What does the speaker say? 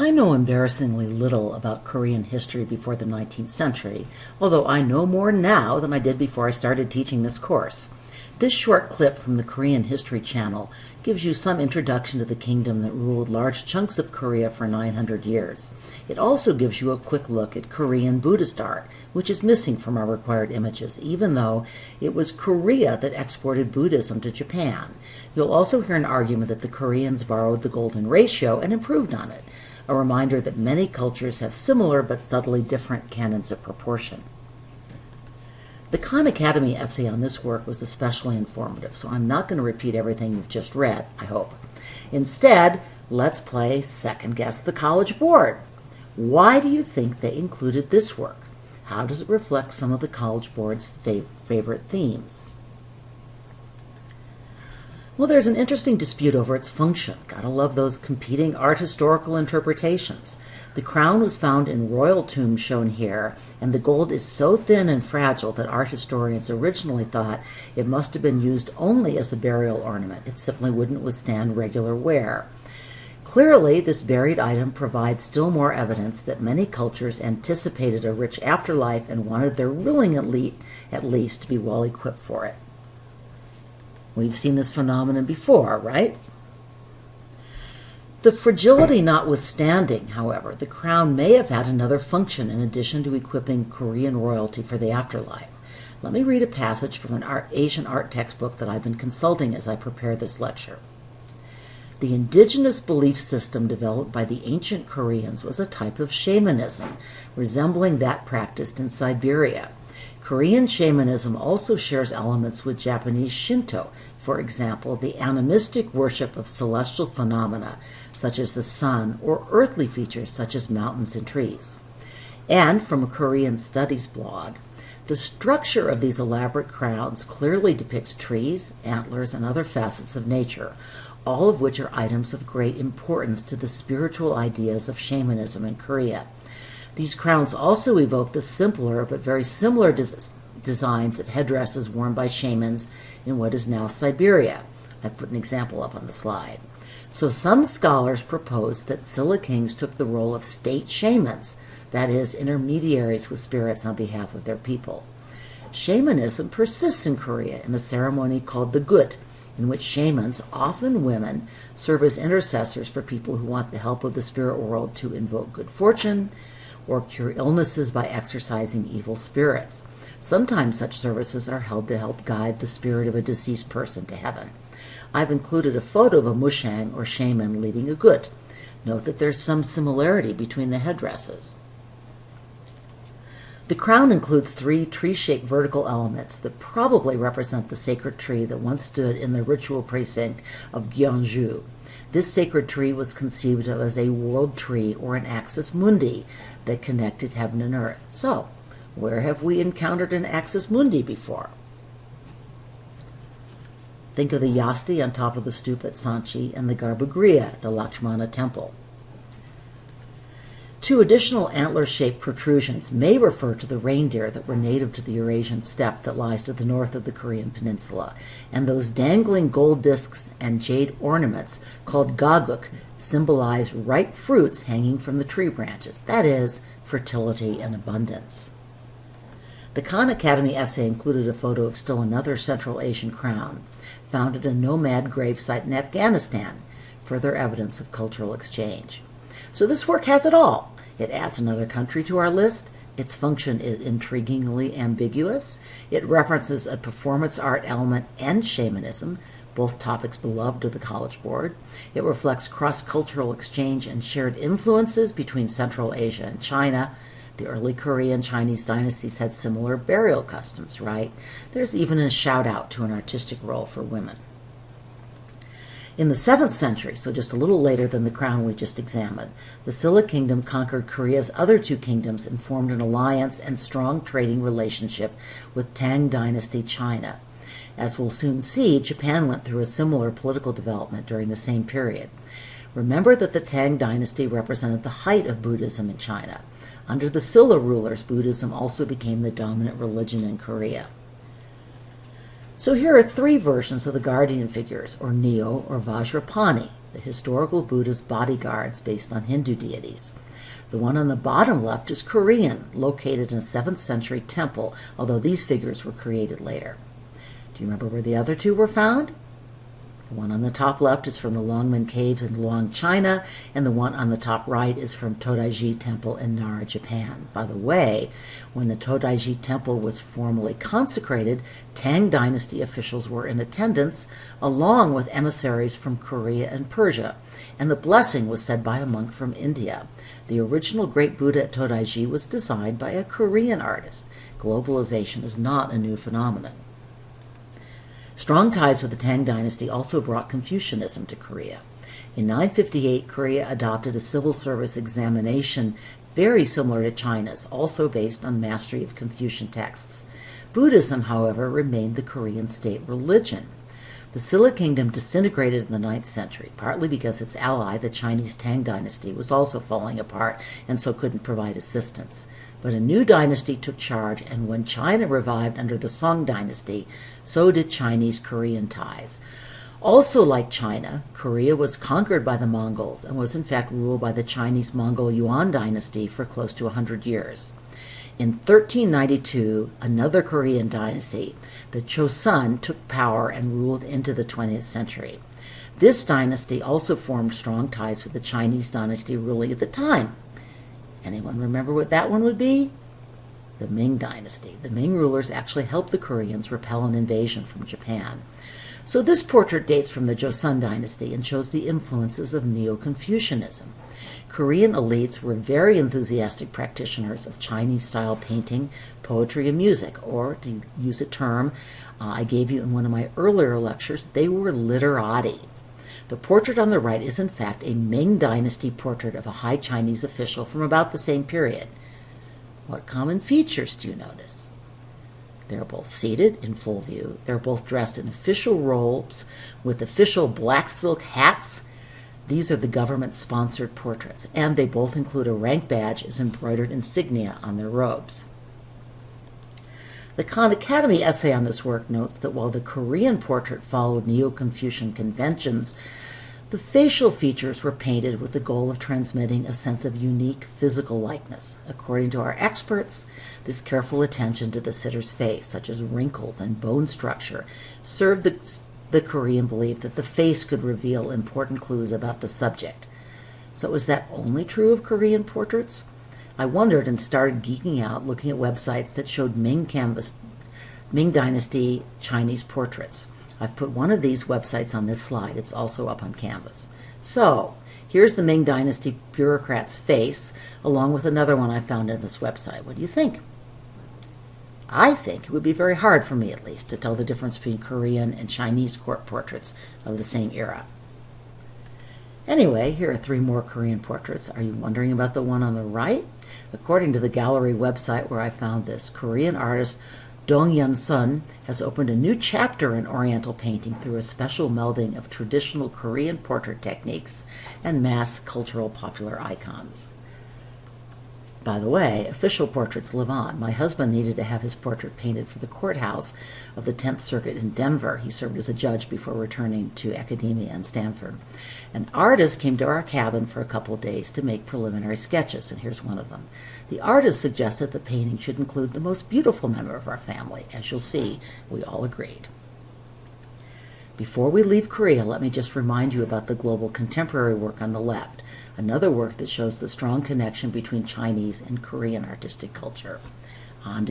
I know embarrassingly little about Korean history before the 19th century, although I know more now than I did before I started teaching this course. This short clip from the Korean History Channel gives you some introduction to the kingdom that ruled large chunks of Korea for 900 years. It also gives you a quick look at Korean Buddhist art, which is missing from our required images, even though it was Korea that exported Buddhism to Japan. You'll also hear an argument that the Koreans borrowed the golden ratio and improved on it, a reminder that many cultures have similar but subtly different canons of proportion. The Khan Academy essay on this work was especially informative, so I'm not going to repeat everything you've just read, I hope. Instead, let's play Second Guess the College Board. Why do you think they included this work? How does it reflect some of the College Board's favorite themes? Well, there's an interesting dispute over its function. Gotta love those competing art historical interpretations. The crown was found in royal tombs shown here, and the gold is so thin and fragile that art historians originally thought it must have been used only as a burial ornament. It simply wouldn't withstand regular wear. Clearly, this buried item provides still more evidence that many cultures anticipated a rich afterlife and wanted their ruling elite, at least, to be well equipped for it. We've seen this phenomenon before, right? The fragility notwithstanding, however, the crown may have had another function in addition to equipping Korean royalty for the afterlife. Let me read a passage from an Asian art textbook that I've been consulting as I prepare this lecture. The indigenous belief system developed by the ancient Koreans was a type of shamanism, resembling that practiced in Siberia. Korean shamanism also shares elements with Japanese Shinto, for example, the animistic worship of celestial phenomena such as the sun, or earthly features such as mountains and trees. And from a Korean studies blog, the structure of these elaborate crowns clearly depicts trees, antlers, and other facets of nature, all of which are items of great importance to the spiritual ideas of shamanism in Korea. These crowns also evoke the simpler but very similar designs of headdresses worn by shamans in what is now Siberia. I put an example up on the slide. So some scholars propose that Silla kings took the role of state shamans, that is, intermediaries with spirits on behalf of their people. Shamanism persists in Korea in a ceremony called the gut, in which shamans, often women, serve as intercessors for people who want the help of the spirit world to invoke good fortune or cure illnesses by exorcising evil spirits. Sometimes such services are held to help guide the spirit of a deceased person to heaven. I've included a photo of a mushang or shaman leading a gut. Note that there's some similarity between the headdresses. The crown includes 3 tree-shaped vertical elements that probably represent the sacred tree that once stood in the ritual precinct of Gyeongju. This sacred tree was conceived of as a world tree or an axis mundi that connected heaven and earth. So, where have we encountered an axis mundi before? Think of the yasti on top of the stupa at Sanchi and the garbhagriha at the Lakshmana Temple. 2 additional antler-shaped protrusions may refer to the reindeer that were native to the Eurasian steppe that lies to the north of the Korean peninsula, and those dangling gold discs and jade ornaments called gaguk symbolize ripe fruits hanging from the tree branches, that is, fertility and abundance. The Khan Academy essay included a photo of still another Central Asian crown, found at a nomad gravesite in Afghanistan, further evidence of cultural exchange. So this work has it all. It adds another country to our list. Its function is intriguingly ambiguous. It references a performance art element and shamanism, both topics beloved of the College Board. It reflects cross-cultural exchange and shared influences between Central Asia and China. The early Korean Chinese dynasties had similar burial customs, right? There's even a shout-out to an artistic role for women. In the 7th century, so just a little later than the crown we just examined, the Silla kingdom conquered Korea's other 2 kingdoms and formed an alliance and strong trading relationship with Tang Dynasty China. As we'll soon see, Japan went through a similar political development during the same period. Remember that the Tang Dynasty represented the height of Buddhism in China. Under the Silla rulers, Buddhism also became the dominant religion in Korea. So here are 3 versions of the guardian figures, or Neo or Vajrapani. the historical Buddhist bodyguards based on Hindu deities. The one on the bottom left is Korean, located in a 7th century temple, although these figures were created later. Do you remember where the other two were found? The one on the top left is from the Longmen Caves in Luang, China, and the one on the top right is from Todaiji Temple in Nara, Japan. By the way, when the Todaiji Temple was formally consecrated, Tang Dynasty officials were in attendance, along with emissaries from Korea and Persia, and the blessing was said by a monk from India. The original Great Buddha at Todaiji was designed by a Korean artist. Globalization is not a new phenomenon. Strong ties with the Tang Dynasty also brought Confucianism to Korea. In 958, Korea adopted a civil service examination very similar to China's, also based on mastery of Confucian texts. Buddhism, however, remained the Korean state religion. The Silla Kingdom disintegrated in the 9th century, partly because its ally, the Chinese Tang Dynasty, was also falling apart and so couldn't provide assistance. But a new dynasty took charge, and when China revived under the Song Dynasty, so did Chinese-Korean ties. Also like China, Korea was conquered by the Mongols and was in fact ruled by the Chinese-Mongol Yuan Dynasty for close to 100 years. In 1392, another Korean dynasty, the Chosun, took power and ruled into the 20th century. This dynasty also formed strong ties with the Chinese dynasty ruling at the time. Anyone remember what that one would be? The Ming Dynasty. The Ming rulers actually helped the Koreans repel an invasion from Japan. So this portrait dates from the Joseon Dynasty and shows the influences of Neo-Confucianism. Korean elites were very enthusiastic practitioners of Chinese-style painting, poetry, and music, or, to use a term I gave you in one of my earlier lectures, they were literati. The portrait on the right is in fact a Ming Dynasty portrait of a high Chinese official from about the same period. What common features do you notice? They're both seated in full view. They're both dressed in official robes with official black silk hats. These are the government-sponsored portraits, and they both include a rank badge as embroidered insignia on their robes. The Khan Academy essay on this work notes that while the Korean portrait followed Neo-Confucian conventions, the facial features were painted with the goal of transmitting a sense of unique physical likeness. According to our experts, this careful attention to the sitter's face, such as wrinkles and bone structure, served the Korean belief that the face could reveal important clues about the subject. So is that only true of Korean portraits? I wondered and started geeking out looking at websites that showed Ming Dynasty Chinese portraits. I've put one of these websites on this slide. It's also up on Canvas. So, here's the Ming Dynasty bureaucrat's face, along with another one I found on this website. What do you think? I think it would be very hard for me, at least, to tell the difference between Korean and Chinese court portraits of the same era. Anyway, here are 3 more Korean portraits. Are you wondering about the one on the right? According to the gallery website where I found this, Korean artist Dong Yun-sun has opened a new chapter in Oriental painting through a special melding of traditional Korean portrait techniques and mass cultural popular icons. By the way, official portraits live on. My husband needed to have his portrait painted for the courthouse of the 10th Circuit in Denver. He served as a judge before returning to academia in Stanford. An artist came to our cabin for a couple of days to make preliminary sketches, and here's one of them. The artist suggested the painting should include the most beautiful member of our family. As you'll see, we all agreed. Before we leave Korea, let me just remind you about the global contemporary work on the left, another work that shows the strong connection between Chinese and Korean artistic culture. On to